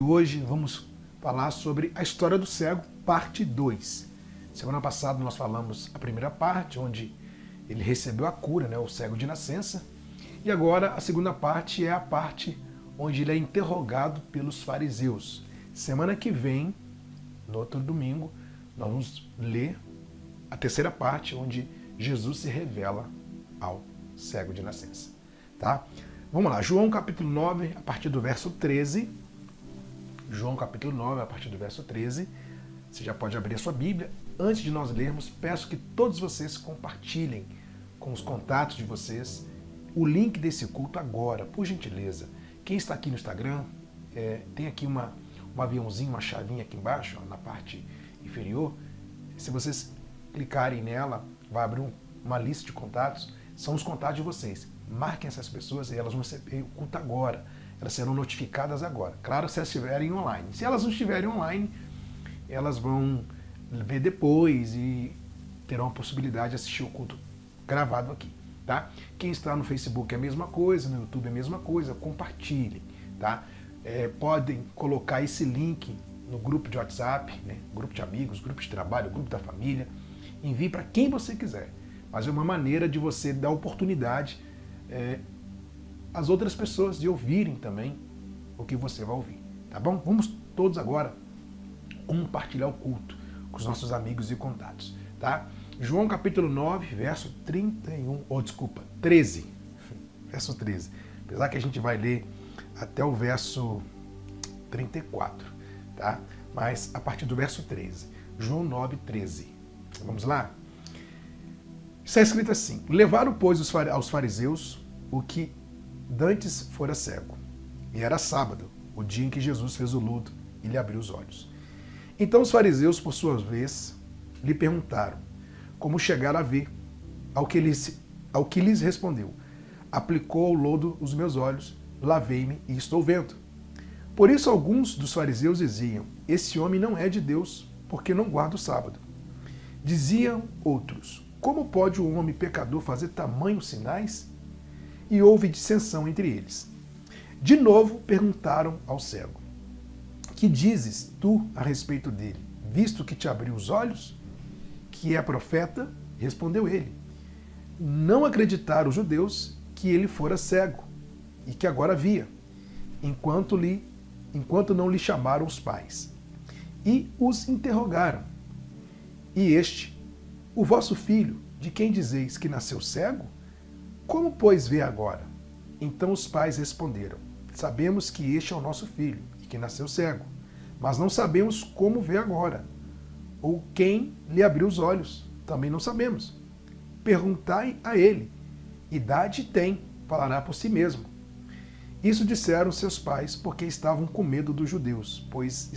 Hoje vamos falar sobre a história do cego, parte 2. Semana passada nós falamos a primeira parte, onde ele recebeu a cura, o cego de nascença. E agora a segunda parte é a parte onde ele é interrogado pelos fariseus. Semana que vem, no outro domingo, nós vamos ler a terceira parte, onde Jesus se revela ao cego de nascença. Tá? Vamos lá, João capítulo 9, a partir do verso 13. João capítulo 9, a partir do verso 13. Você já pode abrir a sua Bíblia. Antes de nós lermos, peço que todos vocês compartilhem com os contatos de vocês o link desse culto agora, por gentileza. Quem está aqui no Instagram, tem aqui um aviãozinho, uma chavinha aqui embaixo, na parte inferior. Se vocês clicarem nela, vai abrir uma lista de contatos. São os contatos de vocês. Marquem essas pessoas e elas vão receber o culto agora. Elas serão notificadas agora. Claro, se elas estiverem online. Se elas não estiverem online, elas vão ver depois e terão a possibilidade de assistir o culto gravado aqui. Tá? Quem está no Facebook é a mesma coisa, no YouTube é a mesma coisa, compartilhem. Tá? Podem colocar esse link no grupo de WhatsApp, grupo de amigos, grupo de trabalho, grupo da família. Envie para quem você quiser. Mas é uma maneira de você dar oportunidade às outras pessoas de ouvirem também o que você vai ouvir. Tá bom? Vamos todos agora compartilhar o culto com os nossos amigos e contatos. Tá? João capítulo 9, verso 13. Verso 13. Apesar que a gente vai ler até o verso 34. Tá? Mas a partir do verso 13. João 9, 13. Vamos lá? Está escrito assim: levaram, pois, aos fariseus o que dantes fora cego. E era sábado, o dia em que Jesus fez o luto e lhe abriu os olhos. Então os fariseus, por sua vez, lhe perguntaram como chegar a ver. Ao que lhes respondeu: aplicou ao lodo os meus olhos, lavei-me e estou vendo. Por isso alguns dos fariseus diziam: esse homem não é de Deus, porque não guarda o sábado. Diziam outros: como pode um homem pecador fazer tamanhos sinais? E houve dissensão entre eles. De novo perguntaram ao cego: que dizes tu a respeito dele, visto que te abriu os olhos? Que é profeta? Respondeu ele. Não acreditaram os judeus que ele fora cego e que agora via, enquanto não lhe chamaram os pais. E os interrogaram. E este: o vosso filho, de quem dizeis que nasceu cego? Como, pois, vê agora? Então os pais responderam: sabemos que este é o nosso filho e que nasceu cego, mas não sabemos como vê agora, ou quem lhe abriu os olhos, também não sabemos. Perguntai a ele: idade tem, falará por si mesmo. Isso disseram seus pais porque estavam com medo dos judeus, pois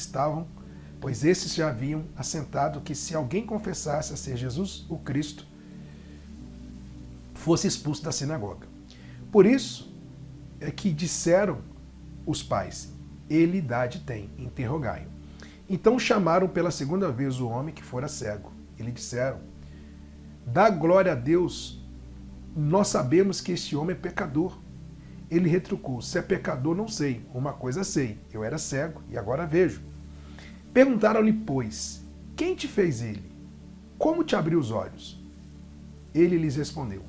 esses já haviam assentado que se alguém confessasse a ser Jesus o Cristo, fosse expulso da sinagoga. Por isso é que disseram os pais: ele idade tem, interrogai-o. Então chamaram pela segunda vez o homem que fora cego. E lhe disseram: dá glória a Deus, nós sabemos que este homem é pecador. Ele retrucou: se é pecador, não sei. Uma coisa sei, eu era cego e agora vejo. Perguntaram-lhe, pois: quem te fez ele? Como te abriu os olhos? Ele lhes respondeu: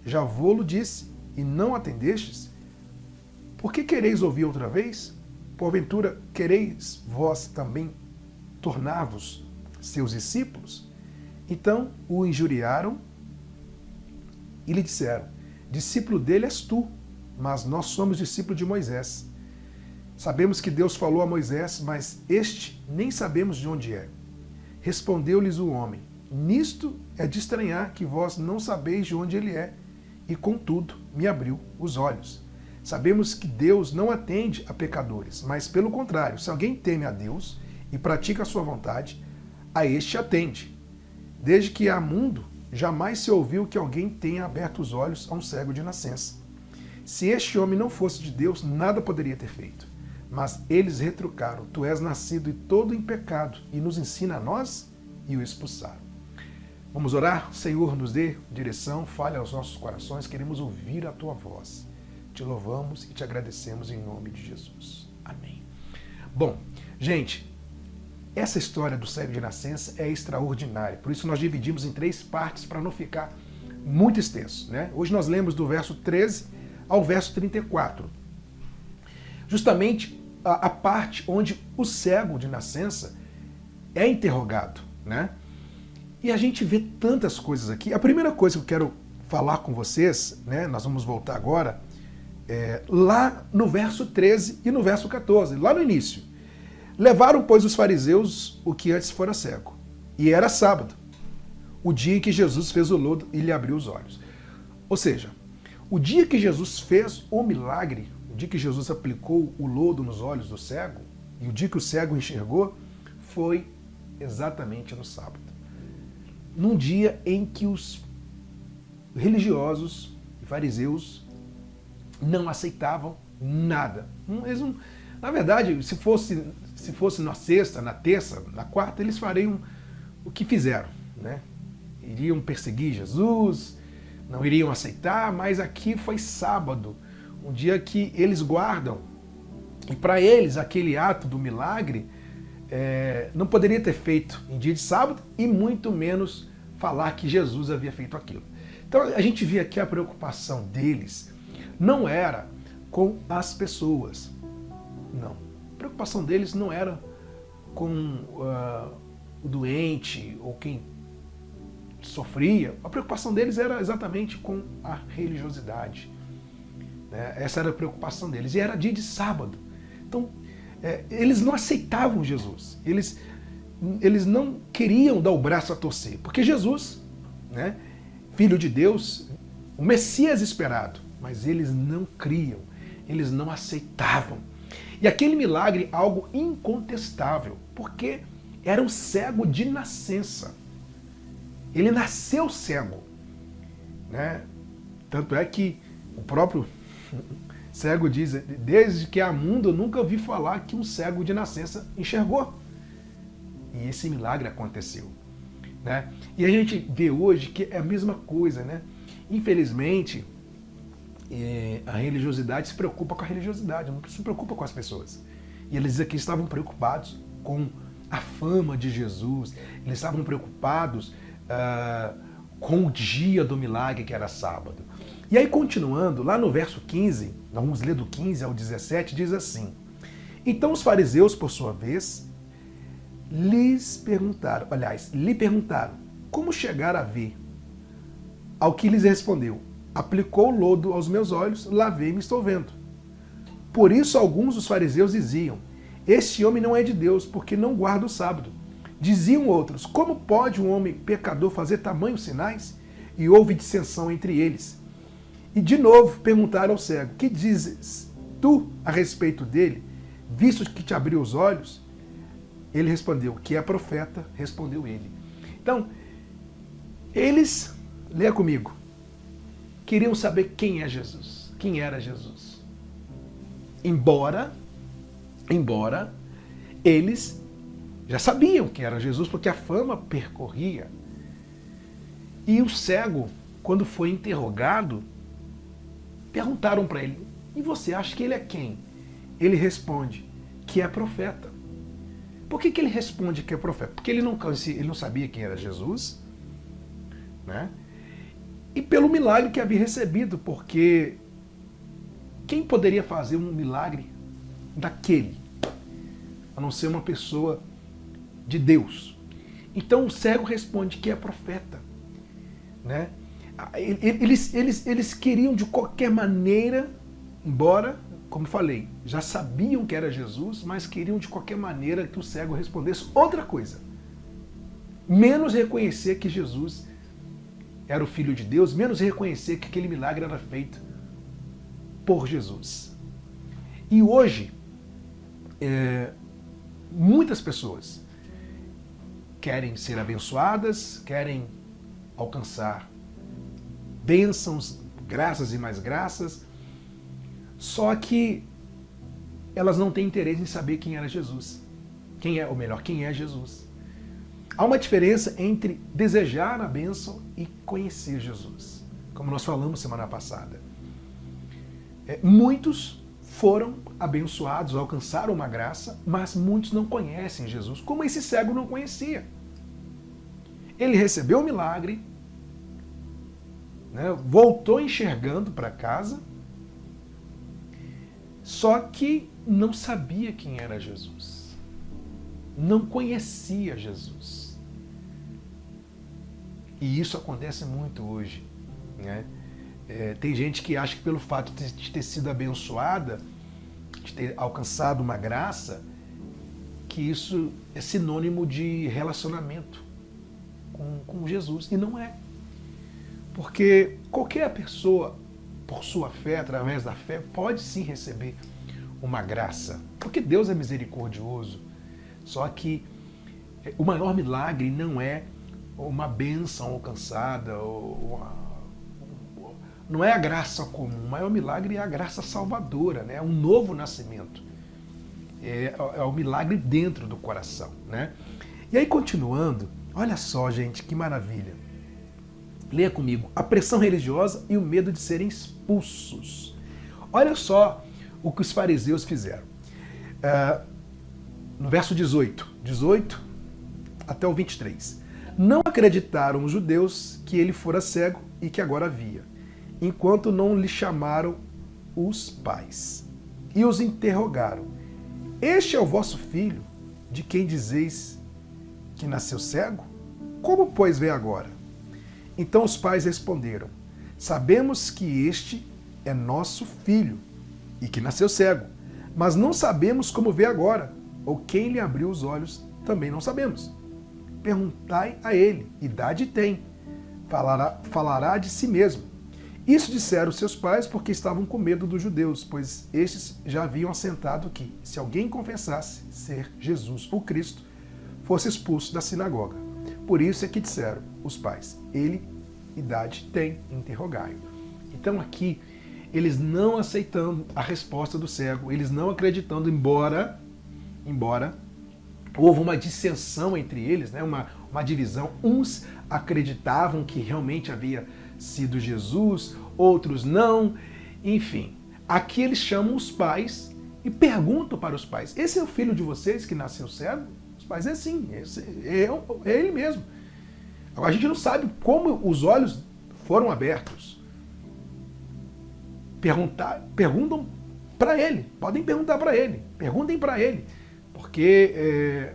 já vô-lo disse, e não atendestes? Por que quereis ouvir outra vez? Porventura, quereis vós também tornar-vos seus discípulos? Então o injuriaram e lhe disseram: discípulo dele és tu, mas nós somos discípulos de Moisés. Sabemos que Deus falou a Moisés, mas este nem sabemos de onde é. Respondeu-lhes o homem: nisto é de estranhar que vós não sabeis de onde ele é, e contudo me abriu os olhos. Sabemos que Deus não atende a pecadores, mas pelo contrário, se alguém teme a Deus e pratica a sua vontade, a este atende. Desde que há mundo, jamais se ouviu que alguém tenha aberto os olhos a um cego de nascença. Se este homem não fosse de Deus, nada poderia ter feito. Mas eles retrucaram: tu és nascido e todo em pecado, e nos ensina a nós? E o expulsaram. Vamos orar? Senhor, nos dê direção, fale aos nossos corações, queremos ouvir a tua voz. Te louvamos e te agradecemos em nome de Jesus. Amém. Bom, gente, essa história do cego de nascença é extraordinária. Por isso nós dividimos em 3 partes para não ficar muito extenso, né? Hoje nós lemos do verso 13 ao verso 34. Justamente a parte onde o cego de nascença é interrogado, né? E a gente vê tantas coisas aqui. A primeira coisa que eu quero falar com vocês, né? Nós vamos voltar agora, lá no verso 13 e no verso 14, lá no início. Levaram, pois, os fariseus o que antes fora cego. E era sábado, o dia em que Jesus fez o lodo e lhe abriu os olhos. Ou seja, o dia que Jesus fez o milagre, o dia que Jesus aplicou o lodo nos olhos do cego, e o dia que o cego enxergou, foi exatamente no sábado. Num dia em que os religiosos e fariseus não aceitavam nada. Eles não, na verdade, se fosse na sexta, na terça, na quarta, eles fariam o que fizeram, né? Iriam perseguir Jesus, não iriam aceitar, mas aqui foi sábado, um dia que eles guardam. E para eles, aquele ato do milagre não poderia ter feito em dia de sábado e muito menos falar que Jesus havia feito aquilo. Então a gente vê aqui a preocupação deles não era com as pessoas, não. A preocupação deles não era com o doente ou quem sofria. A preocupação deles era exatamente com a religiosidade. Né? Essa era a preocupação deles. E era dia de sábado. Então, eles não aceitavam Jesus. Eles não queriam dar o braço a torcer. Porque Jesus, né, Filho de Deus, o Messias esperado, mas eles não criam, eles não aceitavam. E aquele milagre, algo incontestável, porque era um cego de nascença. Ele nasceu cego, né? Tanto é que o próprio cego diz, desde que há mundo eu nunca ouvi falar que um cego de nascença enxergou. E esse milagre aconteceu, né? E a gente vê hoje que é a mesma coisa, né? Infelizmente, a religiosidade se preocupa com a religiosidade, não se preocupa com as pessoas. E eles aqui estavam preocupados com a fama de Jesus, eles estavam preocupados com o dia do milagre, que era sábado. E aí, continuando, lá no verso 15, nós vamos ler do 15 ao 17, diz assim: Então os fariseus, por sua vez, lhe perguntaram, como chegar a ver? Ao que lhes respondeu, aplicou lodo aos meus olhos, lavei-me e estou vendo. Por isso alguns dos fariseus diziam, este homem não é de Deus, porque não guarda o sábado. Diziam outros, como pode um homem pecador fazer tamanhos sinais? E houve dissensão entre eles. E de novo perguntaram ao cego, que dizes tu a respeito dele, visto que te abriu os olhos? Ele respondeu, que é profeta, respondeu ele. Então, eles, leia comigo, queriam saber quem é Jesus, quem era Jesus. Embora eles já sabiam que era Jesus, porque a fama percorria. E o cego, quando foi interrogado, perguntaram para ele, e você acha que ele é quem? Ele responde que é profeta. Por que ele responde que é profeta? Porque ele não sabia quem era Jesus, né? E pelo milagre que havia recebido, porque quem poderia fazer um milagre daquele, a não ser uma pessoa de Deus? Então o cego responde que é profeta, né? Eles queriam de qualquer maneira, embora, como falei, já sabiam que era Jesus, mas queriam de qualquer maneira que o cego respondesse outra coisa, menos reconhecer que Jesus era o Filho de Deus, menos reconhecer que aquele milagre era feito por Jesus. E hoje, muitas pessoas querem ser abençoadas, querem alcançar bênçãos, graças e mais graças, só que elas não têm interesse em saber quem era Jesus. Quem é Jesus. Há uma diferença entre desejar a bênção e conhecer Jesus, como nós falamos semana passada. Muitos foram abençoados, alcançaram uma graça, mas muitos não conhecem Jesus, como esse cego não conhecia. Ele recebeu o milagre, né, voltou enxergando para casa, só que não sabia quem era Jesus. Não conhecia Jesus. E isso acontece muito hoje, né? Tem gente que acha que pelo fato de ter sido abençoada, de ter alcançado uma graça, que isso é sinônimo de relacionamento com Jesus. E não é. Porque qualquer pessoa, por sua fé, através da fé, pode sim receber uma graça. Porque Deus é misericordioso. Só que o maior milagre não é uma bênção alcançada, não é a graça comum. O maior milagre é a graça salvadora, né? É um novo nascimento. É o milagre dentro do coração, né? E aí, continuando, olha só, gente, que maravilha. Leia comigo. A pressão religiosa e o medo de serem expulsos. Olha só o que os fariseus fizeram. No verso 18 até o 23. Não acreditaram os judeus que ele fora cego e que agora via, enquanto não lhe chamaram os pais e os interrogaram. Este é o vosso filho, de quem dizeis que nasceu cego? Como, pois, vê agora? Então os pais responderam: sabemos que este é nosso filho e que nasceu cego, mas não sabemos como vê agora, ou quem lhe abriu os olhos também não sabemos. Perguntai a ele, idade tem, falará de si mesmo. Isso disseram seus pais porque estavam com medo dos judeus, pois estes já haviam assentado que, se alguém confessasse ser Jesus o Cristo, fosse expulso da sinagoga. Por isso é que disseram os pais, ele, idade tem, interrogai-o. Então aqui, eles não aceitando a resposta do cego, eles não acreditando, embora houve uma dissensão entre eles, né? uma divisão. Uns acreditavam que realmente havia sido Jesus, outros não. Enfim, aqui eles chamam os pais e perguntam para os pais: esse é o filho de vocês que nasceu cego? Os pais é sim, é ele mesmo. Agora a gente não sabe como os olhos foram abertos. Perguntam para ele, podem perguntar para ele, perguntem para ele, porque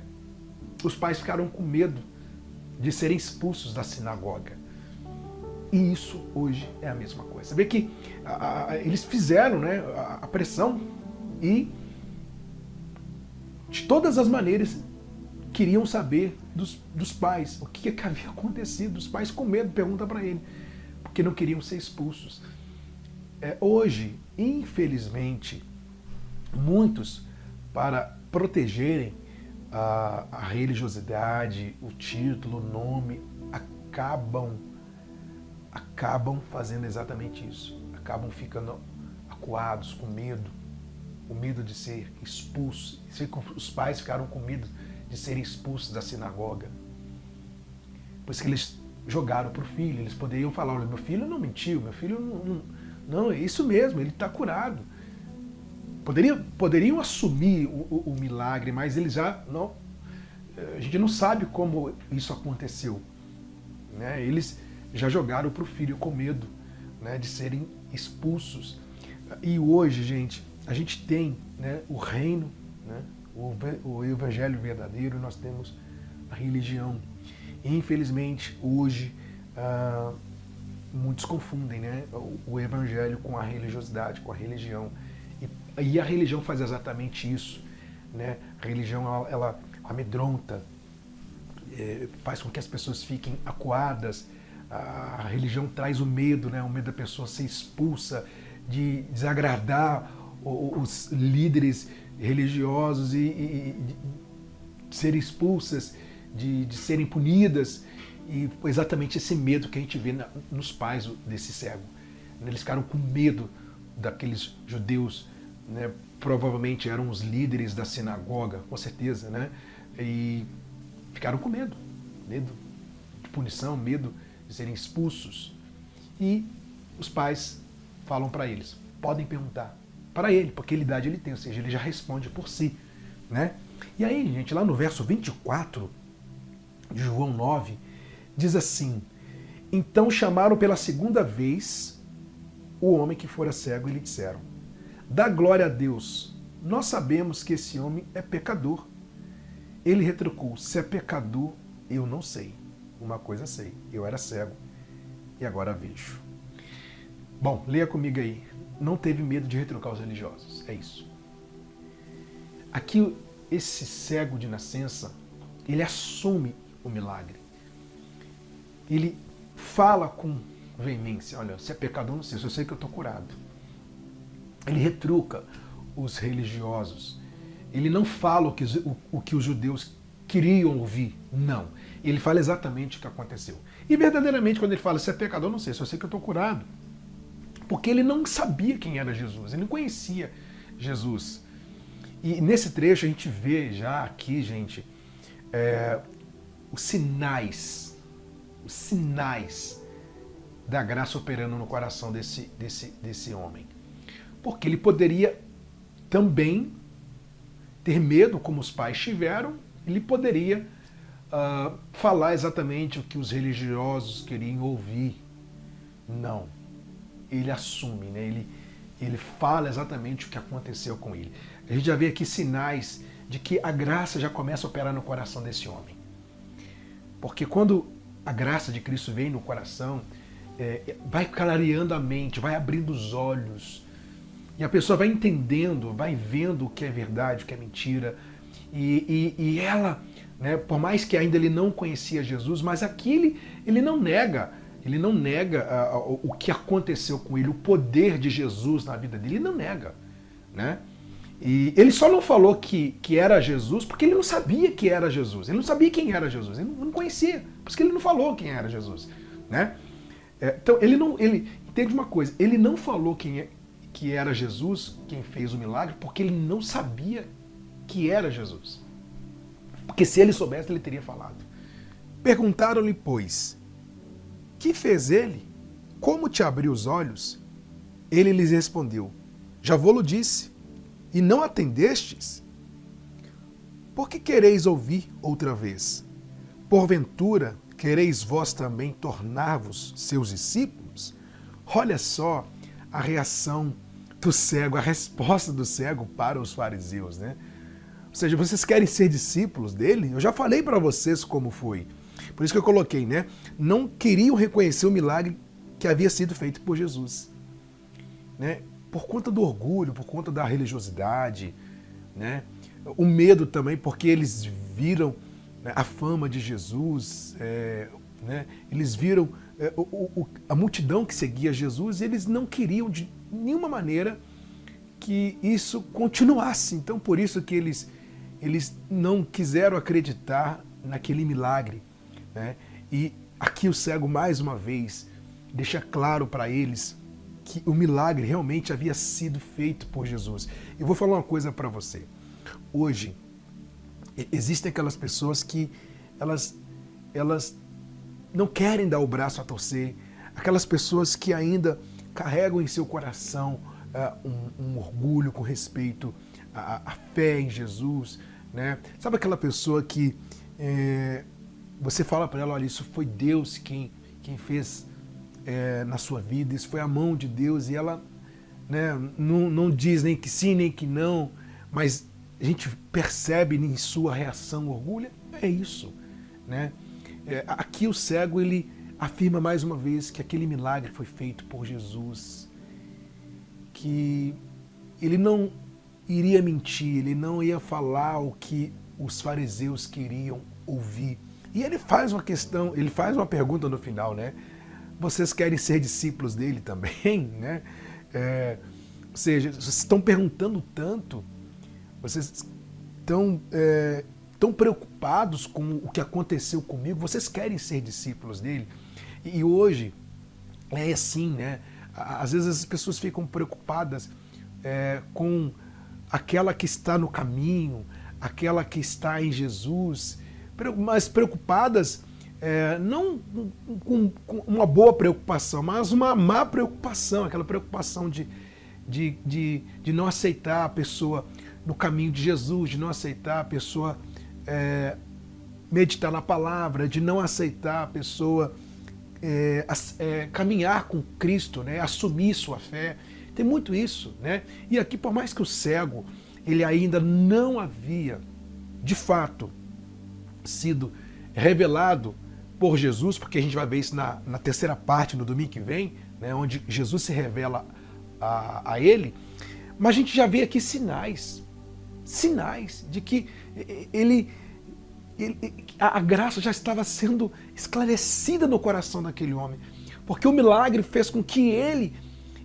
os pais ficaram com medo de serem expulsos da sinagoga. E isso hoje é a mesma coisa. Você vê que eles fizeram, né, a pressão e de todas as maneiras queriam saber dos pais o que havia acontecido. Os pais com medo perguntam para ele, porque não queriam ser expulsos. Hoje, infelizmente, muitos, para protegerem a religiosidade, o título, o nome, acabam fazendo exatamente isso. Acabam ficando acuados, com medo. O medo de ser expulso. Os pais ficaram com medo de serem expulsos da sinagoga. Por isso que eles jogaram para o filho. Eles poderiam falar: olha, meu filho não mentiu, meu filho não, é isso mesmo, ele está curado. Poderiam assumir o milagre, mas eles já não. A gente não sabe como isso aconteceu, né? Eles já jogaram para o filho com medo, né, de serem expulsos. E hoje, gente, a gente tem, né, o reino, né, o evangelho verdadeiro, e nós temos a religião. E, infelizmente, hoje, muitos confundem, né, o evangelho com a religiosidade, com a religião. E a religião faz exatamente isso, né? A religião, ela amedronta, faz com que as pessoas fiquem acuadas. A religião traz o medo, né? O medo da pessoa ser expulsa, de desagradar os líderes religiosos e de serem expulsas, de serem punidas. E foi exatamente esse medo que a gente vê nos pais desse cego. Eles ficaram com medo daqueles judeus, né? Provavelmente eram os líderes da sinagoga, com certeza, né? E ficaram com medo de punição, medo de serem expulsos. E os pais falam para eles: podem perguntar, para ele, porque idade ele tem, ou seja, ele já responde por si, né? E aí, gente, lá no verso 24 de João 9, diz assim: então chamaram pela segunda vez o homem que fora cego e lhe disseram: dá glória a Deus, nós sabemos que esse homem é pecador. Ele retrucou: se é pecador, eu não sei. Uma coisa sei, eu era cego e agora vejo. Bom, leia comigo aí. Não teve medo de retrucar os religiosos. É isso. Aqui, esse cego de nascença, ele assume o milagre. Ele fala com veemência: olha, se é pecador, não sei, eu sei que eu estou curado. Ele retruca os religiosos. Ele não fala o que os judeus queriam ouvir. Não. Ele fala exatamente o que aconteceu. E verdadeiramente, quando ele fala, se é pecador, não sei, só sei que eu estou curado. Porque ele não sabia quem era Jesus, ele não conhecia Jesus. E nesse trecho a gente vê já aqui, gente, os sinais da graça operando no coração desse homem. Porque ele poderia também ter medo, como os pais tiveram, ele poderia falar exatamente o que os religiosos queriam ouvir. Não. Ele assume, né? Ele fala exatamente o que aconteceu com ele. A gente já vê aqui sinais de que a graça já começa a operar no coração desse homem. Porque quando a graça de Cristo vem no coração, vai clareando a mente, vai abrindo os olhos, e a pessoa vai entendendo, vai vendo o que é verdade, o que é mentira, e ela, né, por mais que ainda ele não conhecia Jesus, mas aqui ele não nega o que aconteceu com ele, o poder de Jesus na vida dele, ele não nega, né? E ele só não falou que era Jesus porque ele não sabia que era Jesus, ele não sabia quem era Jesus, ele não conhecia, por isso que ele não falou quem era Jesus, né? Então ele entende uma coisa, ele não falou que era Jesus quem fez o milagre porque ele não sabia que era Jesus, porque se ele soubesse ele teria falado. Perguntaram-lhe, pois, que fez ele? Como te abriu os olhos? Ele lhes respondeu: já vou-lo disse, e não atendestes? Por que quereis ouvir outra vez? Porventura, quereis vós também tornar-vos seus discípulos? Olha só a reação do cego, a resposta do cego para os fariseus, né? Ou seja, vocês querem ser discípulos dele? Eu já falei para vocês como foi. Por isso que eu coloquei, né? Não queriam reconhecer o milagre que havia sido feito por Jesus, né? Por conta do orgulho, por conta da religiosidade, né? O medo também, porque eles viram, né, a fama de Jesus, né? Eles viram a multidão que seguia Jesus e eles não queriam de nenhuma maneira que isso continuasse. Então, por isso que eles não quiseram acreditar naquele milagre, né? E aqui o cego, mais uma vez, deixa claro para eles que o milagre realmente havia sido feito por Jesus. Eu vou falar uma coisa para você. Hoje, existem aquelas pessoas que elas não querem dar o braço a torcer, aquelas pessoas que ainda carregam em seu coração um orgulho com respeito à fé em Jesus, né? Sabe aquela pessoa que você fala para ela, olha, isso foi Deus quem fez na sua vida, isso foi a mão de Deus, e ela, né, não diz nem que sim, nem que não, mas a gente percebe em sua reação orgulho, é isso, né? Aqui o cego, ele afirma mais uma vez que aquele milagre foi feito por Jesus, que ele não iria mentir, ele não ia falar o que os fariseus queriam ouvir. E ele faz uma pergunta no final, né? Vocês querem ser discípulos dele também, né? Ou seja, vocês estão perguntando tanto, vocês estão tão preocupados com o que aconteceu comigo, vocês querem ser discípulos dele? E hoje é assim, né? Às vezes as pessoas ficam preocupadas com aquela que está no caminho, aquela que está em Jesus, mas preocupadas não com uma boa preocupação, mas uma má preocupação, aquela preocupação de de não aceitar a pessoa no caminho de Jesus, de não aceitar a pessoa meditar na palavra, de não aceitar a pessoa caminhar com Cristo, né, assumir sua fé. Tem muito isso, né? E aqui, por mais que o cego ele ainda não havia, de fato, sido revelado por Jesus, porque a gente vai ver isso na terceira parte, no domingo que vem, né, onde Jesus se revela a ele, mas a gente já vê aqui sinais de que a graça já estava sendo esclarecida no coração daquele homem, porque o milagre fez com que ele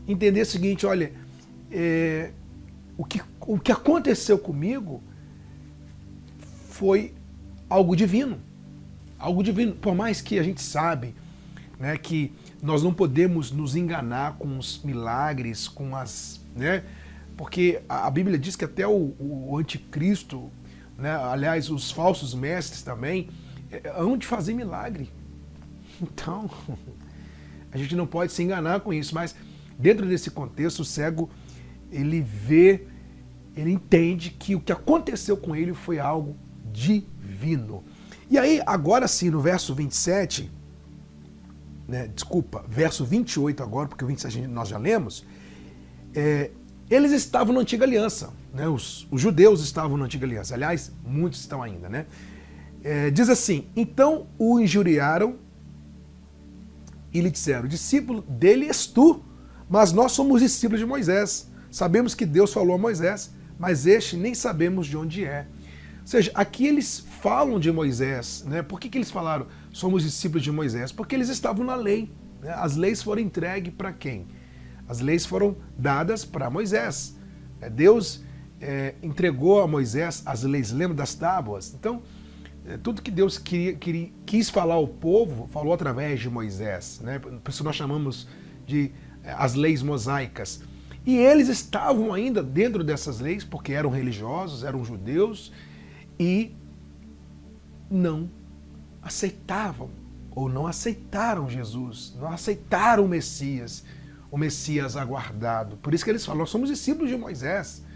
entendesse o seguinte: olha, o que aconteceu comigo foi algo divino. Algo divino. Por mais que a gente sabe, né, que nós não podemos nos enganar com os milagres, com as... né, porque a Bíblia diz que até o anticristo, né, aliás, os falsos mestres também, hão de fazer milagre. Então, a gente não pode se enganar com isso, mas dentro desse contexto, o cego, ele entende que o que aconteceu com ele foi algo divino. E aí, agora sim, no verso 27, né, verso 28 agora, porque o 27 nós já lemos, eles estavam na antiga aliança, né, os judeus estavam na antiga aliança, aliás, muitos estão ainda, né? Diz assim: então o injuriaram e lhe disseram: discípulo dele és tu, mas nós somos discípulos de Moisés. Sabemos que Deus falou a Moisés, mas este nem sabemos de onde é. Ou seja, aqui eles falam de Moisés, né? Por que eles falaram somos discípulos de Moisés? Porque eles estavam na lei, né? As leis foram entregues para quem? As leis foram dadas para Moisés. Deus entregou a Moisés as leis, lembra das tábuas? Então, tudo que Deus quis falar ao povo, falou através de Moisés, né? Por isso nós chamamos de as leis mosaicas. E eles estavam ainda dentro dessas leis, porque eram religiosos, eram judeus, e não aceitavam, ou não aceitaram Jesus, não aceitaram o Messias aguardado. Por isso que eles falam: nós somos discípulos de Moisés.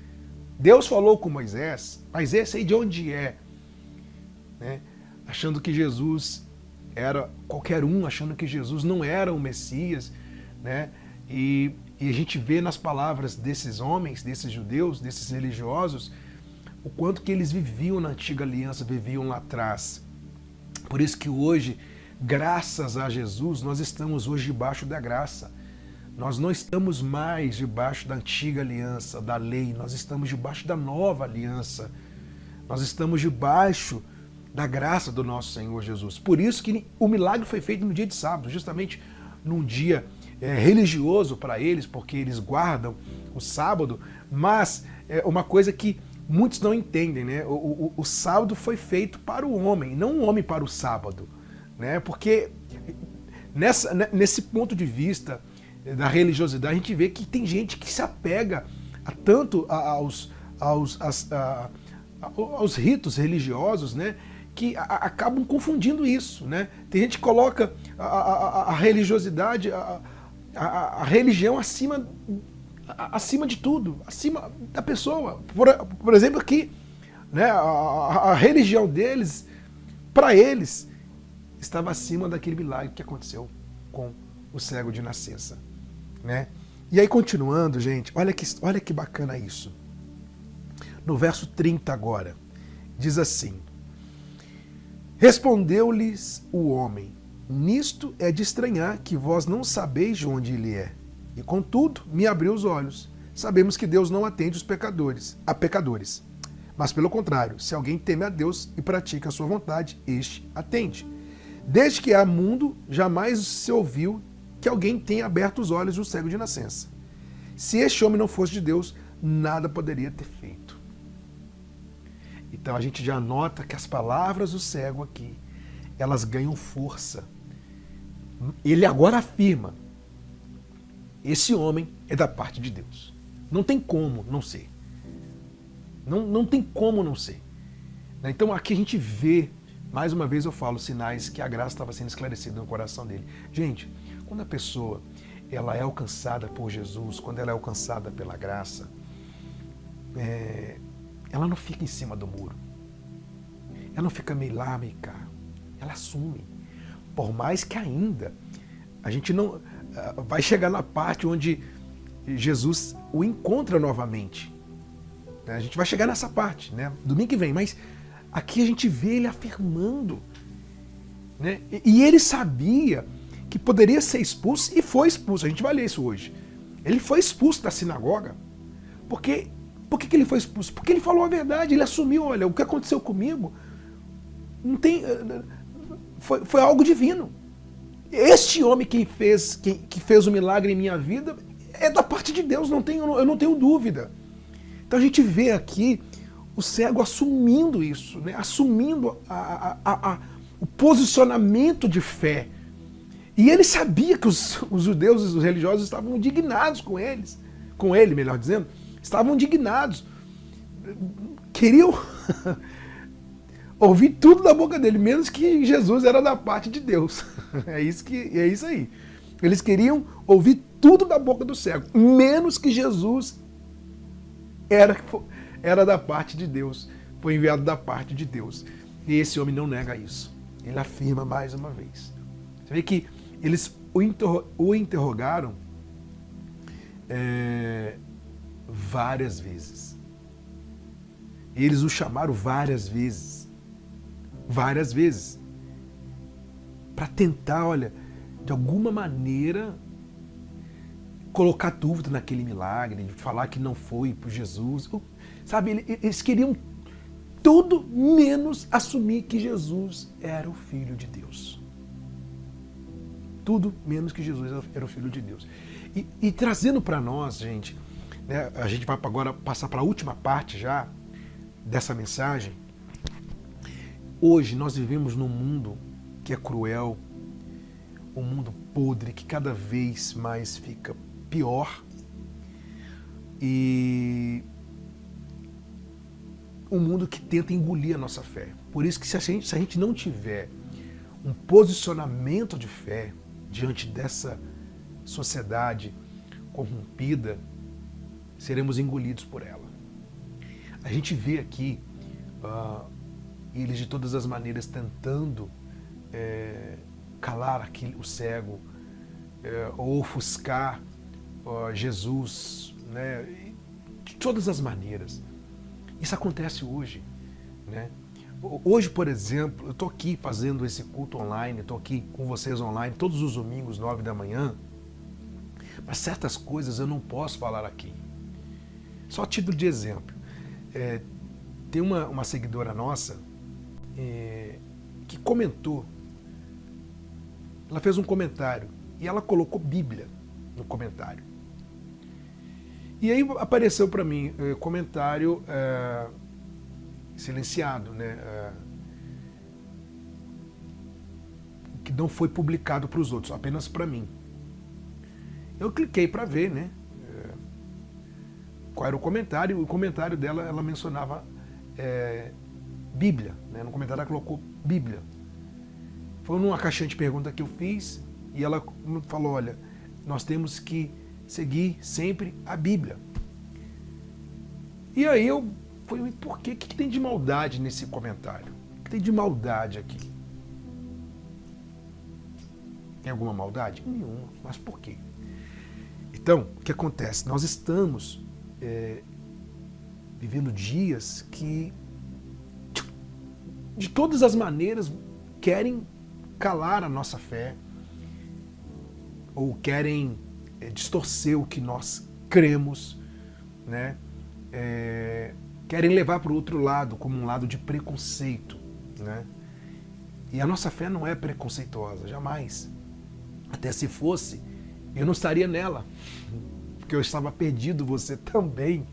Deus falou com Moisés, mas esse aí de onde é? Né? Achando que Jesus era qualquer um, achando que Jesus não era o Messias, né? E a gente vê nas palavras desses homens, desses judeus, desses religiosos, o quanto que eles viviam na antiga aliança, viviam lá atrás. Por isso que hoje, graças a Jesus, nós estamos hoje debaixo da graça. Nós não estamos mais debaixo da antiga aliança, da lei, nós estamos debaixo da nova aliança. Nós estamos debaixo da graça do nosso Senhor Jesus. Por isso que o milagre foi feito no dia de sábado, justamente num dia religioso para eles, porque eles guardam o sábado, mas é uma coisa que muitos não entendem, né? O sábado foi feito para o homem, não o homem para o sábado, né? Porque nesse ponto de vista da religiosidade, a gente vê que tem gente que se apega tanto aos ritos religiosos, né? Que acabam confundindo isso, né? Tem gente que coloca a religiosidade, a religião acima de tudo, acima da pessoa. Por exemplo, aqui, né, a religião deles, para eles, estava acima daquele milagre que aconteceu com o cego de nascença, né? E aí, continuando, gente, olha que bacana isso. No verso 30 agora, diz assim: respondeu-lhes o homem: nisto é de estranhar que vós não sabeis de onde ele é. E contudo, me abriu os olhos. Sabemos que Deus não atende a pecadores. Mas pelo contrário, se alguém teme a Deus e pratica a sua vontade, este atende. Desde que há mundo, jamais se ouviu que alguém tenha aberto os olhos do cego de nascença. Se este homem não fosse de Deus, nada poderia ter feito. Então a gente já nota que as palavras do cego aqui, elas ganham força. Ele agora afirma: esse homem é da parte de Deus. Não tem como não ser. Não tem como não ser. Então aqui a gente vê, mais uma vez eu falo, sinais que a graça estava sendo esclarecida no coração dele. Gente, quando a pessoa ela é alcançada por Jesus, quando ela é alcançada pela graça, ela não fica em cima do muro. Ela não fica meio lá, meio cá. Ela assume. Por mais que ainda a gente não vai chegar na parte onde Jesus o encontra novamente. A gente vai chegar nessa parte, né? Domingo que vem, mas aqui a gente vê ele afirmando, né? E ele sabia que poderia ser expulso e foi expulso. A gente vai ler isso hoje. Ele foi expulso da sinagoga. Por que ele foi expulso? Porque ele falou a verdade, ele assumiu, olha, o que aconteceu comigo não tem, foi algo divino. Este homem que fez o milagre em minha vida é da parte de Deus, eu não tenho dúvida. Então a gente vê aqui o cego assumindo isso, né? Assumindo o posicionamento de fé. E ele sabia que os judeus e os religiosos estavam indignados com ele, melhor dizendo, estavam indignados. Queriam ouvir tudo da boca dele, menos que Jesus era da parte de Deus. É isso aí. Eles queriam ouvir tudo da boca do cego, menos que Jesus era da parte de Deus, foi enviado da parte de Deus. E esse homem não nega isso. Ele afirma mais uma vez. Você vê que eles o interrogaram várias vezes. Eles o chamaram várias vezes. Várias vezes. Para tentar, olha, de alguma maneira colocar dúvida naquele milagre, de falar que não foi por Jesus. Sabe, eles queriam tudo menos assumir que Jesus era o Filho de Deus. Tudo menos que Jesus era o Filho de Deus. E trazendo para nós, gente, né, a gente vai agora passar para a última parte já dessa mensagem. Hoje nós vivemos num mundo que é cruel, um mundo podre, que cada vez mais fica pior. E um mundo que tenta engolir a nossa fé. Por isso que se a gente não tiver um posicionamento de fé diante dessa sociedade corrompida, seremos engolidos por ela. A gente vê aqui eles de todas as maneiras tentando calar o cego, ou ofuscar Jesus, né? De todas as maneiras. Isso acontece hoje, né? Hoje, por exemplo, eu estou aqui fazendo esse culto online, estou aqui com vocês online todos os domingos, 9 da manhã, mas certas coisas eu não posso falar aqui. Só a título de exemplo. Tem uma seguidora nossa que comentou, ela fez um comentário e ela colocou Bíblia no comentário. E aí apareceu para mim comentário silenciado, né? Que não foi publicado para os outros, apenas para mim. Eu cliquei para ver, né? Qual era o comentário. O comentário dela, ela mencionava Bíblia, né? No comentário ela colocou Bíblia. Foi numa caixinha de pergunta que eu fiz e ela falou, olha, nós temos que seguir sempre a Bíblia. E aí eu falei, por quê? O que tem de maldade nesse comentário? O que tem de maldade aqui? Tem alguma maldade? Nenhuma. Mas por quê? Então, o que acontece? Nós estamos vivendo dias que, de todas as maneiras, querem calar a nossa fé ou querem distorcer o que nós cremos, né? Querem levar para o outro lado, como um lado de preconceito, né? E a nossa fé não é preconceituosa, jamais. Até se fosse, eu não estaria nela, porque eu estava perdido, você também,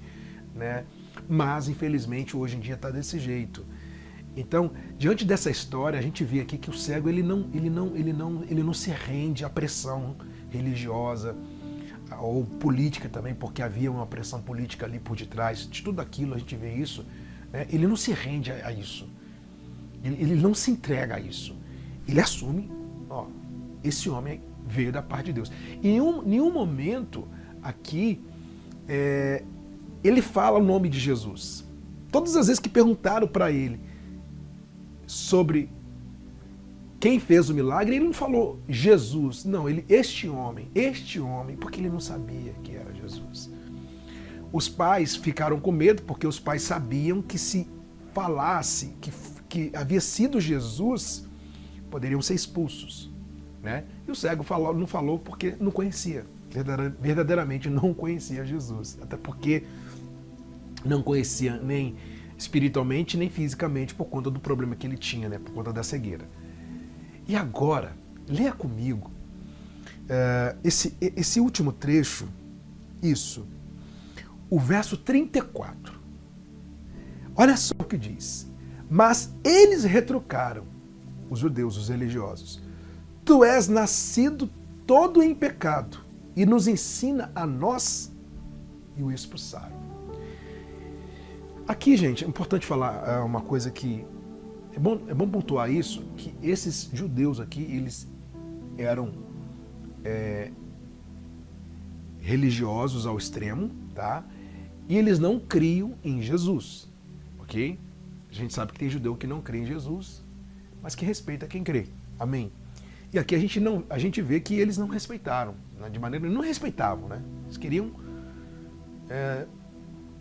né? Mas, infelizmente, hoje em dia está desse jeito. Então, diante dessa história, a gente vê aqui que o cego ele não se rende à pressão religiosa ou política também, porque havia uma pressão política ali por detrás de tudo aquilo, a gente vê isso, né? Ele não se rende a isso, ele não se entrega a isso, ele assume, ó, esse homem veio da parte de Deus. Em nenhum momento aqui ele fala o nome de Jesus. Todas as vezes que perguntaram para ele sobre quem fez o milagre, ele não falou Jesus. Não, este homem, porque ele não sabia que era Jesus. Os pais ficaram com medo, porque os pais sabiam que se falasse que havia sido Jesus, poderiam ser expulsos, né? E o cego não falou porque não conhecia, verdadeiramente não conhecia Jesus, até porque não conhecia nem espiritualmente, nem fisicamente, por conta do problema que ele tinha, né? Por conta da cegueira. E agora, leia comigo esse último trecho, o verso 34. Olha só o que diz. Mas eles retrucaram, os judeus, os religiosos: tu és nascido todo em pecado e nos ensina a nós, e o expulsaram. Aqui, gente, é importante falar uma coisa que é bom pontuar isso, que esses judeus aqui, eles eram religiosos ao extremo, tá? E eles não criam em Jesus, ok? A gente sabe que tem judeu que não crê em Jesus, mas que respeita quem crê. Amém? E aqui a gente vê que eles não respeitaram, né? Não respeitavam, né? Eles queriam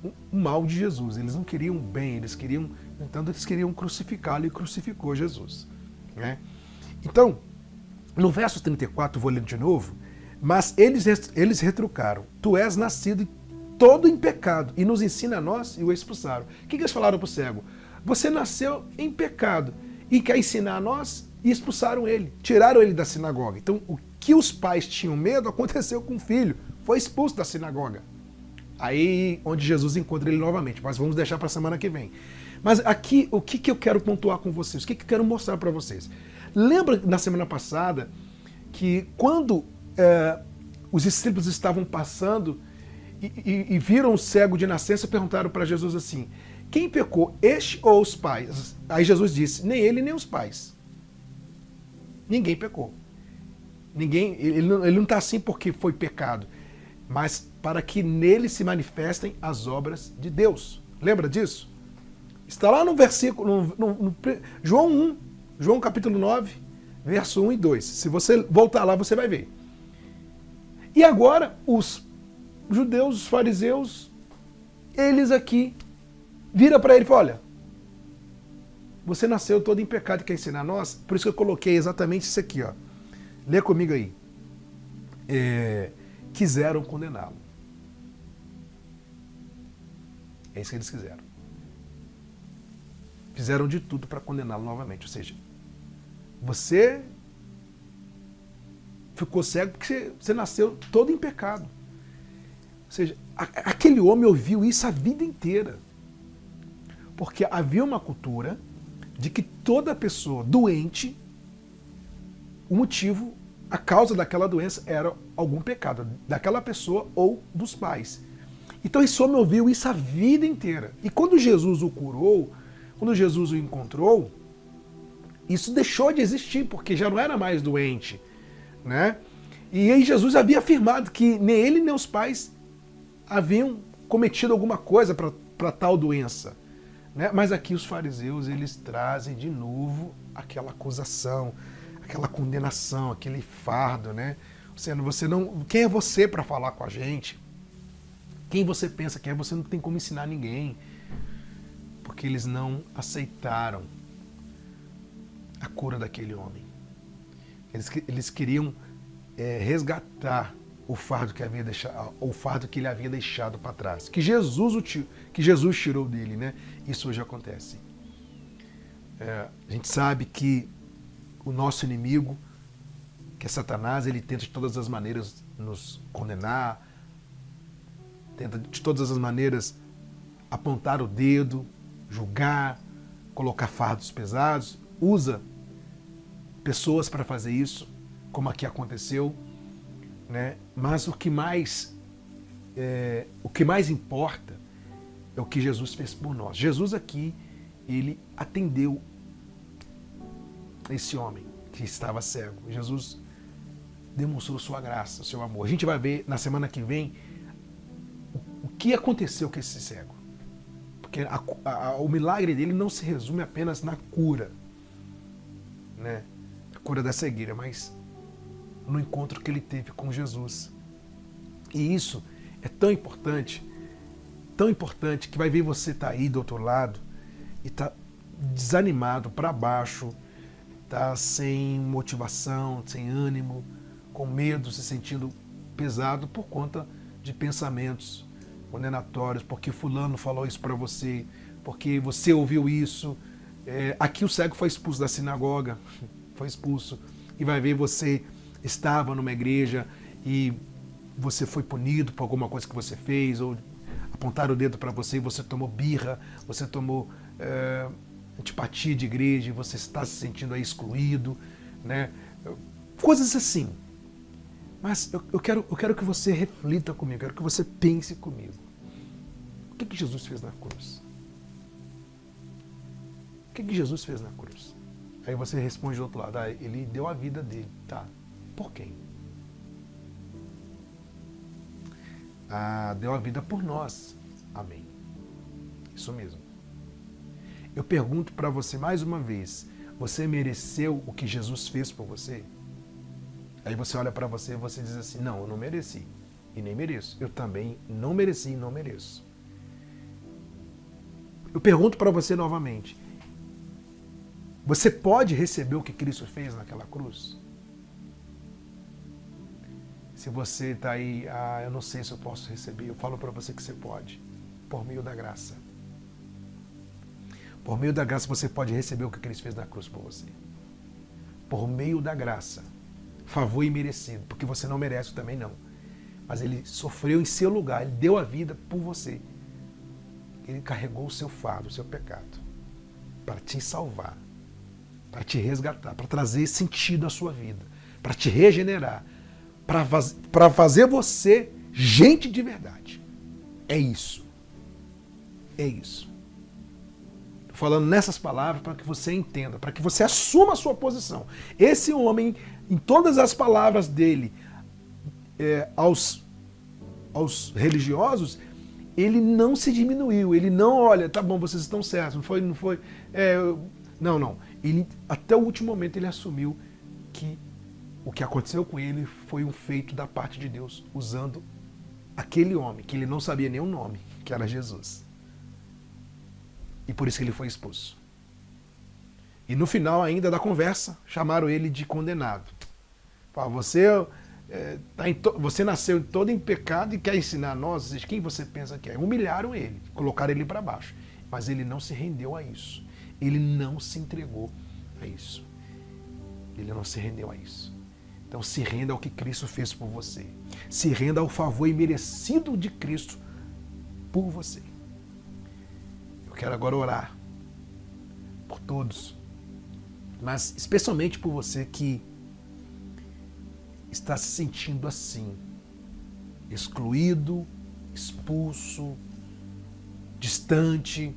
o mal de Jesus, eles não queriam o bem, eles queriam crucificá-lo, e crucificou Jesus, né? Então, no verso 34, vou ler de novo: mas eles retrucaram: tu és nascido todo em pecado e nos ensina a nós, e o expulsaram. O que eles falaram para o cego? Você nasceu em pecado e quer ensinar a nós, e expulsaram ele, tiraram ele da sinagoga. Então, o que os pais tinham medo aconteceu com o filho, foi expulso da sinagoga. Aí, onde Jesus encontra ele novamente, mas vamos deixar para a semana que vem. Mas aqui, o que eu quero pontuar com vocês? O que eu quero mostrar para vocês? Lembra na semana passada que quando os discípulos estavam passando e viram o cego de nascença, perguntaram para Jesus assim: quem pecou, este ou os pais? Aí Jesus disse: nem ele, nem os pais. Ninguém pecou. Ele não está assim porque foi pecado, mas para que nele se manifestem as obras de Deus. Lembra disso? Está lá no versículo, João capítulo 9, verso 1 e 2. Se você voltar lá, você vai ver. E agora, os judeus, os fariseus, eles aqui, vira para ele e fala: olha, você nasceu todo em pecado e quer ensinar a nós? Por isso que eu coloquei exatamente isso aqui, ó. Lê comigo aí. Quiseram condená-lo. É isso que eles quiseram. Fizeram de tudo para condená-lo novamente. Ou seja, você ficou cego porque você nasceu todo em pecado. Ou seja, aquele homem ouviu isso a vida inteira. Porque havia uma cultura de que toda pessoa doente, o motivo, a causa daquela doença era algum pecado daquela pessoa ou dos pais. Então esse homem ouviu isso a vida inteira. E quando Jesus o curou, quando Jesus o encontrou, isso deixou de existir, porque já não era mais doente, né? E aí Jesus havia afirmado que nem ele nem os pais haviam cometido alguma coisa para tal doença, né? Mas aqui os fariseus, eles trazem de novo aquela acusação, aquela condenação, aquele fardo, né? Quem é você para falar com a gente? Quem você pensa que é? Você não tem como ensinar ninguém. Porque eles não aceitaram a cura daquele homem. Eles queriam resgatar o fardo que ele havia deixado para trás, que Jesus tirou dele, né? Isso hoje acontece. A gente sabe que o nosso inimigo, que é Satanás, ele tenta de todas as maneiras nos condenar, tenta de todas as maneiras apontar o dedo, julgar, colocar fardos pesados, usa pessoas para fazer isso, como aqui aconteceu, né? Mas o que mais importa é o que Jesus fez por nós. Jesus aqui, ele atendeu esse homem que estava cego. Jesus demonstrou sua graça, seu amor. A gente vai ver na semana que vem o que aconteceu com esse cego. Porque o milagre dele não se resume apenas na cura, né? A cura da cegueira, mas no encontro que ele teve com Jesus. E isso é tão importante que vai ver você tá aí do outro lado e tá desanimado, para baixo, tá sem motivação, sem ânimo, com medo, se sentindo pesado por conta de pensamentos condenatórios, porque fulano falou isso para você, porque você ouviu isso. Aqui o cego foi expulso da sinagoga, foi expulso, e vai ver você estava numa igreja e você foi punido por alguma coisa que você fez, ou apontaram o dedo para você e você tomou birra, você tomou antipatia de igreja, e você está se sentindo aí excluído, né? Coisas assim. Mas eu quero que você reflita comigo, eu quero que você pense comigo. O que Jesus fez na cruz? O que Jesus fez na cruz? Aí você responde do outro lado, ele deu a vida dele, tá? Por quem? Deu a vida por nós. Amém. Isso mesmo. Eu pergunto para você mais uma vez, você mereceu o que Jesus fez por você? Aí você olha para você e você diz assim, não, eu não mereci e nem mereço. Eu também não mereci e não mereço. Eu pergunto para você novamente, você pode receber o que Cristo fez naquela cruz? Se você está aí, eu não sei se eu posso receber, eu falo para você que você pode, por meio da graça. Por meio da graça você pode receber o que Cristo fez na cruz por você. Por meio da graça. Favor imerecido, porque você não merece também não. Mas ele sofreu em seu lugar, ele deu a vida por você. Ele carregou o seu fardo, o seu pecado, para te salvar, para te resgatar, para trazer sentido à sua vida, para te regenerar, para fazer você gente de verdade. É isso. É isso. Estou falando nessas palavras para que você entenda, para que você assuma a sua posição. Esse homem, em todas as palavras dele, aos religiosos, ele não se diminuiu, ele não, olha, tá bom, vocês estão certos, não foi. Não. Ele, até o último momento ele assumiu que o que aconteceu com ele foi um feito da parte de Deus, usando aquele homem, que ele não sabia nem o nome, que era Jesus. E por isso que ele foi expulso. E no final ainda da conversa, chamaram ele de condenado. Falaram, você nasceu todo em pecado e quer ensinar a nós quem você pensa que é. Humilharam ele, colocaram ele para baixo. Mas ele não se rendeu a isso. Ele não se entregou a isso. Ele não se rendeu a isso. Então se renda ao que Cristo fez por você. Se renda ao favor imerecido de Cristo por você. Eu quero agora orar por todos, mas especialmente por você que está se sentindo assim, excluído, expulso, distante,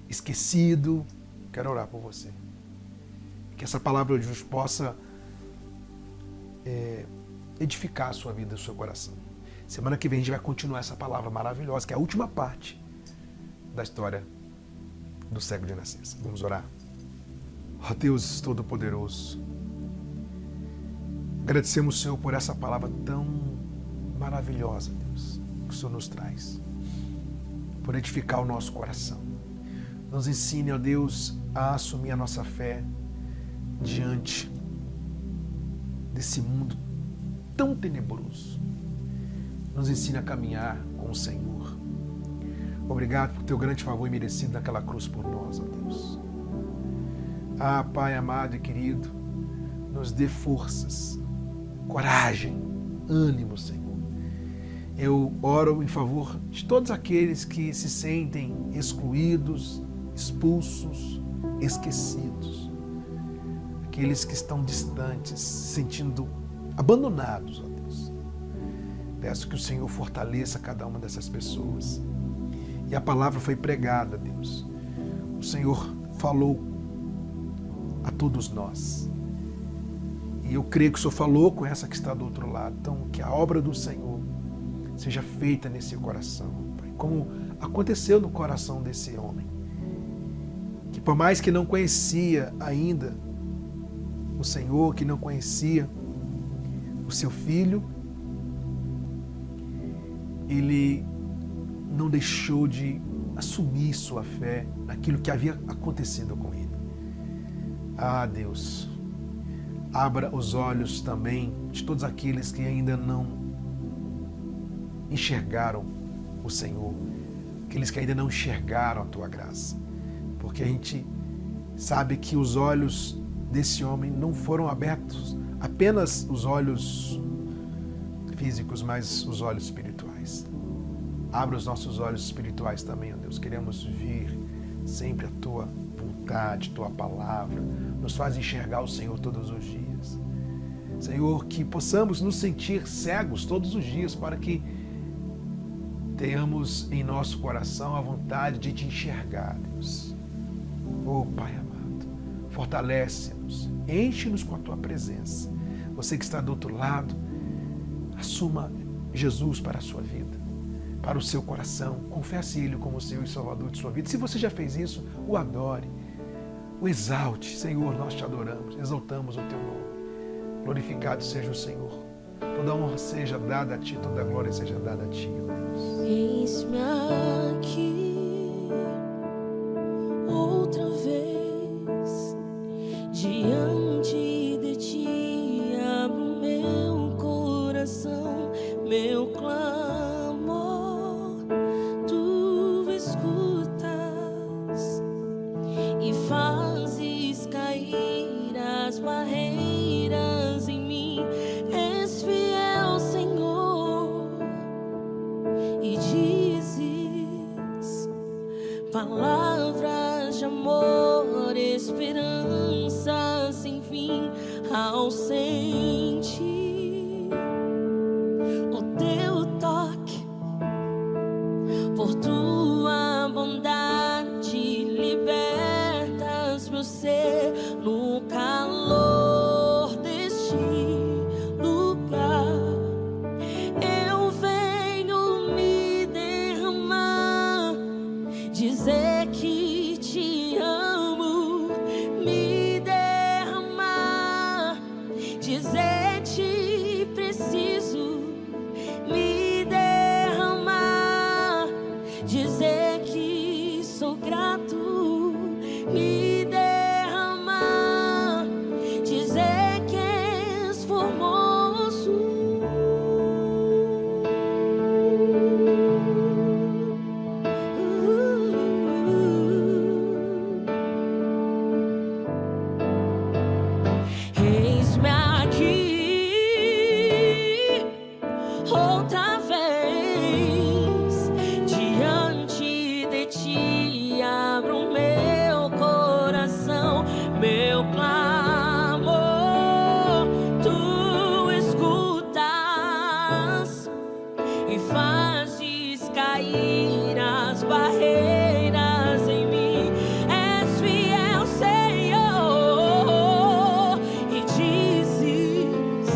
esquecido. Quero orar por você. Que essa palavra de hoje possa edificar a sua vida e o seu coração. Semana que vem a gente vai continuar essa palavra maravilhosa, que é a última parte da história do cego de nascença. Vamos orar? Ó Deus Todo-Poderoso, agradecemos, Senhor, por essa palavra tão maravilhosa, Deus, que o Senhor nos traz, por edificar o nosso coração. Nos ensine, ó Deus, a assumir a nossa fé diante desse mundo tão tenebroso. Nos ensine a caminhar com o Senhor. Obrigado por teu grande favor merecido naquela cruz por nós, ó Deus. Pai amado e querido, nos dê forças, coragem, ânimo, Senhor. Eu oro em favor de todos aqueles que se sentem excluídos, expulsos, esquecidos. Aqueles que estão distantes, se sentindo abandonados, ó Deus. Peço que o Senhor fortaleça cada uma dessas pessoas. E a palavra foi pregada, Deus. O Senhor falou a todos nós. E eu creio que o Senhor falou com essa que está do outro lado. Então, que a obra do Senhor seja feita nesse coração, Pai, como aconteceu no coração desse homem, que por mais que não conhecia ainda o Senhor, que não conhecia o seu filho, ele não deixou de assumir sua fé naquilo que havia acontecido com ele. Ah, Deus, abra os olhos também de todos aqueles que ainda não enxergaram o Senhor, aqueles que ainda não enxergaram a Tua graça, porque a gente sabe que os olhos desse homem não foram abertos, apenas os olhos físicos, mas os olhos espirituais. Abra os nossos olhos espirituais também, ó Deus. Queremos vir sempre a Tua vontade, Tua palavra. Nos faz enxergar o Senhor todos os dias. Senhor, que possamos nos sentir cegos todos os dias para que tenhamos em nosso coração a vontade de Te enxergar, Deus. Oh, Pai amado, fortalece-nos, enche-nos com a Tua presença. Você que está do outro lado, assuma Jesus para a sua vida, para o seu coração, confesse Ele como Senhor e Salvador de sua vida. Se você já fez isso, o adore, o exalte. Senhor, nós Te adoramos, exaltamos o Teu nome. Glorificado seja o Senhor. Toda honra seja dada a Ti, toda glória seja dada a Ti, ó Deus. Eis-me aqui outra vez diante de Ti, abro meu coração, meu clamor, Tu escutas e fazes cair as barreiras em mim. És fiel, Senhor, e dizes palavras de amor, esperança sem fim, ausente. O Teu toque, por Tua bondade, libertas meu ser no calor deste lugar. Eu venho me derramar, dizer que Te amo, me derramar, dizer Te preciso, me derramar, dizer que sou grato, me derramar, dizer que és formoso. Eis-me aqui outra vez diante de Ti, abro meu coração, meu clamor, Tu escutas e fazes cair as barreiras em mim. És fiel, Senhor, e dizes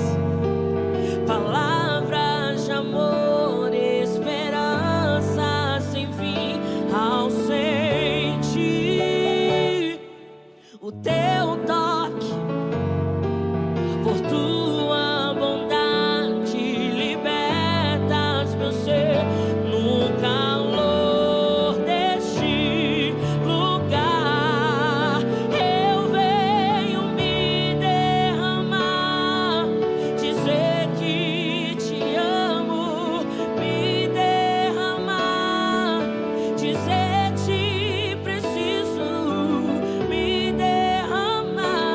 palavras de amor, esperança sem fim, ausente. O Teu toque, por Tua bondade, libertas meu ser no calor deste lugar. Eu venho me derramar, dizer que Te amo, me derramar, dizer Te preciso, me derramar,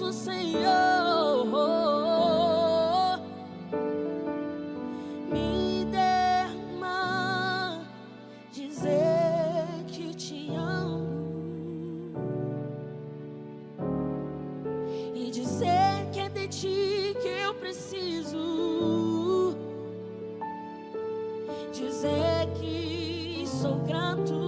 ouço, Senhor, me derrama, dizer que te amo e dizer que é de ti que eu preciso, dizer que sou grato